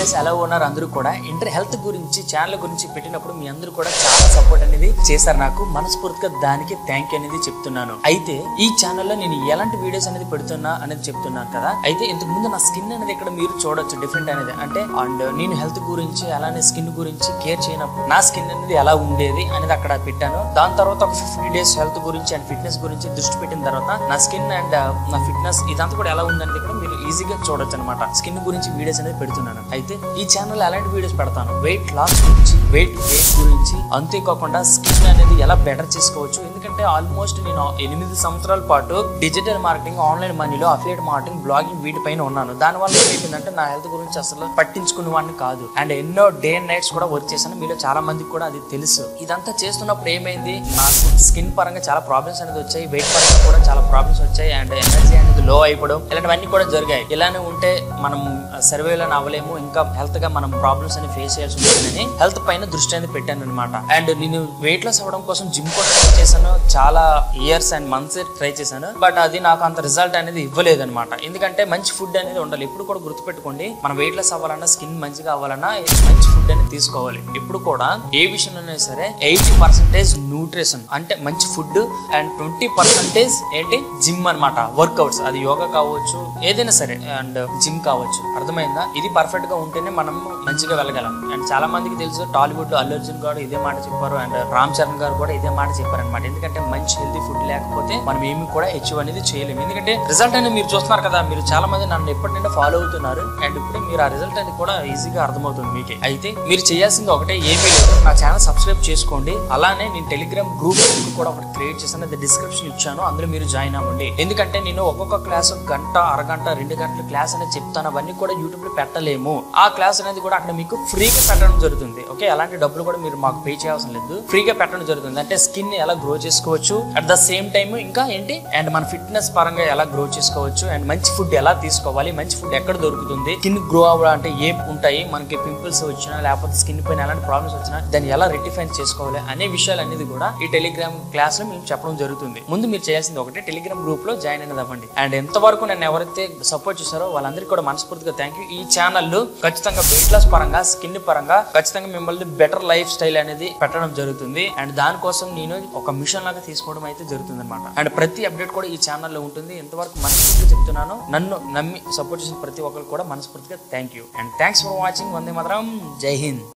guys ఎలా ఉన్నారు అందరూ కూడా ఇంటర్ హెల్త్ గురించి ఛానల్ గురించి పెట్టినప్పుడు మీ అందరూ కూడా చాలా సపోర్ట్ అనేది చేశారు నాకు మనస్ఫూర్తిగా దానికి థ్యాంక్ యూ అనేది చెప్తున్నాను అయితే ఈ ఛానల్లో నేను ఎలాంటి వీడియోస్ అనేది పెడుతున్నా అనేది చెప్తున్నాను కదా అయితే ఇంతకు ముందు నా స్కిన్ అనేది ఇక్కడ మీరు చూడొచ్చు డిఫరెంట్ అనేది అంటే అండ్ నేను హెల్త్ గురించి అలానే స్కిన్ గురించి కేర్ చేయనప్పుడు నా స్కిన్ అనేది ఎలా ఉండేది అనేది అక్కడ పెట్టాను దాని తర్వాత ఒక 50 డేస్ హెల్త్ గురించి అండ్ ఫిట్నెస్ గురించి దృష్టి పెట్టిన తర్వాత నా స్కిన్ అండ్ నా ఫిట్నెస్ ఇదంతా కూడా ఎలా ఉందనేది ఇక్కడ మీరు ఈజీగా చూడొచ్చు అనమాట స్కిన్ గురించి వీడియోస్ అనేది పెడుతున్నాను అయితే ఈ ఛానల్ ఎలాంటి వీడియోస్ పెడతాను వెయిట్ లాస్ గురించి వెయిట్ గెయిన్ గురించి అంతేకాకుండా స్కిన్ అనేది ఎలా బెటర్ చేసుకోవచ్చు ఎందుకంటే ఆల్మోస్ట్ నేను 8 సంవత్సరాల పాటు డిజిటల్ మార్కెటింగ్ ఆన్లైన్ మనీలో అఫిలియేట్ మార్కెటింగ్ బ్లాగింగ్ వీటిపైన ఉన్నాను దానివల్ల ఏమైందంటే నా హెల్త్ గురించి అసలు పట్టించుకునే వాడిని కాదు అండ్ ఎన్నో డే అండ్ నైట్స్ కూడా వర్క్ చేశాను మీలో చాలా మందికి కూడా అది తెలుసు ఇదంతా చేస్తున్నప్పుడు ఏమైంది నాకు స్కిన్ పరంగా చాలా ప్రాబ్లమ్స్ అనేది వచ్చాయి వెయిట్ పరంగా కూడా చాలా ప్రాబ్లమ్స్ వచ్చాయి అండ్ ఎనర్జీ అనేది లో అయిపోవడం ఇలాంటివన్నీ కూడా జరిగాయి ఇలానే ఉంటే మనం సర్వేలో అవ్వలేము ఇంకా హెల్త్ గా మనం ప్రాబ్లమ్స్ అని ఫేస్ చేయాల్సి ఉంటుందని హెల్త్ పైన దృష్టి అనేది పెట్టాను అనమాట అండ్ నేను వెయిట్ లాస్ అవ్వడం కోసం జిమ్ కూడా ట్రై చేశాను చాలా ఇయర్స్ అండ్ మంత్స్ ట్రై చేశాను బట్ అది నాకు అంత రిజల్ట్ అనేది ఇవ్వలేదు అనమాట ఎందుకంటే మంచి ఫుడ్ అనేది ఉండాలి ఎప్పుడు కూడా గుర్తుపెట్టుకోండి మనం వెయిట్ లాస్ అవ్వాలన్నా స్కిన్ మంచిగా అవ్వాలన్నా మంచి ఫుడ్ అనేది తీసుకోవాలి ఎప్పుడు కూడా ఏ విషయంలోనే సరే 80% న్యూట్రిషన్ అంటే మంచి ఫుడ్ అండ్ 20% ఏంటి జిమ్ అనమాట వర్కౌట్స్ అది యోగా కావచ్చు ఏదైనా సరే అండ్ జిమ్ కావచ్చు అర్థమైందా ఇది పర్ఫెక్ట్ గా ఉంటేనే మనం మంచిగా వెళ్ళగలం అండ్ చాలా మందికి తెలుసు టాలీవుడ్ లో అల్లు అర్జున్ గారు ఇదే మాట చెప్పారు అండ్ రామ్ చరణ్ గారు కూడా ఇదే మాట చెప్పారు అనమాట ఎందుకంటే మంచి హెల్తీ ఫుడ్ లేకపోతే మనం ఏమి కూడా అచీవ్ అనేది చేయలేము ఎందుకంటే రిజల్ట్ అనేది మీరు చూస్తున్నారు కదా మీరు చాలా మంది నన్ను ఎప్పటి నుండి ఫాలో అవుతున్నారు అండ్ ఇప్పుడు మీరు ఆ రిజల్ట్ అనేది కూడా ఈజీగా అర్థమవుతుంది మీకే అయితే మీరు చేయాల్సింది ఒకటే ఏమీ లేదు నా ఛానల్ సబ్స్క్రైబ్ చేసుకోండి అలానే నేను టెలిగ్రామ్ గ్రూప్ కూడా ఒకటి క్రియేట్ చేశాను అది డిస్క్రిప్షన్ ఇచ్చాను అందులో మీరు జాయిన్ అవ్వండి ఎందుకంటే నేను ఒక్కొక్క క్లాస్ గంట అరగంట 2 గంటల క్లాస్ అనేది చెప్తాను అవన్నీ కూడా యూట్యూబ్ లో పెట్టలేము ఆ క్లాస్ అనేది కూడా అక్కడ మీకు ఫ్రీగా పెట్టడం జరుగుతుంది ఓకే అలాంటి డబ్బులు కూడా మీరు మాకు పే చేయాల్సిన లేదు ఫ్రీగా పెట్టడం జరుగుతుంది అంటే స్కిన్ ఎలా గ్రో చేసుకోవచ్చు అట్ ద సేమ్ టైమ్ ఇంకా ఏంటి అండ్ మన ఫిట్నెస్ పరంగా ఎలా గ్రో చేసుకోవచ్చు అండ్ మంచి ఫుడ్ ఎలా తీసుకోవాలి మంచి ఫుడ్ ఎక్కడ దొరుకుతుంది స్కిన్ గ్రో అవ్వాలంటే ఏం ఉంటాయి మనకి పింపుల్స్ వచ్చినా లేకపోతే స్కిన్ పైన ఎలాంటి ప్రాబ్లమ్స్ వచ్చినా దాన్ని ఎలా రెక్టిఫై చేసుకోవాలి అనే విషయాలు అనేది కూడా ఈ టెలిగ్రామ్ క్లాస్ లో మేము చెప్పడం జరుగుతుంది ముందు మీరు చేయాల్సింది ఒకటే టెలిగ్రామ్ గ్రూప్ లో జాయిన్ అనేది అవ్వండి అండ్ ఎంతవరకు నన్ను ఎవరైతే సపోర్ట్ చేశారో వాళ్ళందరికీ కూడా మనస్ఫూర్తిగా థ్యాంక్ యూ ఈ ఛానల్ ఖచ్చితంగా వెయిట్ లాస్ పరంగా స్కిన్ పరంగా ఖచ్చితంగా మిమ్మల్ని బెటర్ లైఫ్ స్టైల్ అనేది పెట్టడం జరుగుతుంది అండ్ దానికోసం నేను ఒక మిషన్ లాగా తీసుకోవడం అయితే జరుగుతుంది అనమాట అండ్ ప్రతి అప్డేట్ కూడా ఈ ఛానల్లో ఉంటుంది ఎంతవరకు మనస్ఫూర్తిగా చెప్తున్నాను నన్ను నమ్మి సపోర్ట్ చేసిన ప్రతి ఒక్కరు కూడా మనస్ఫూర్తిగా thank you and thanks for watching వందే మాతరం జై హింద్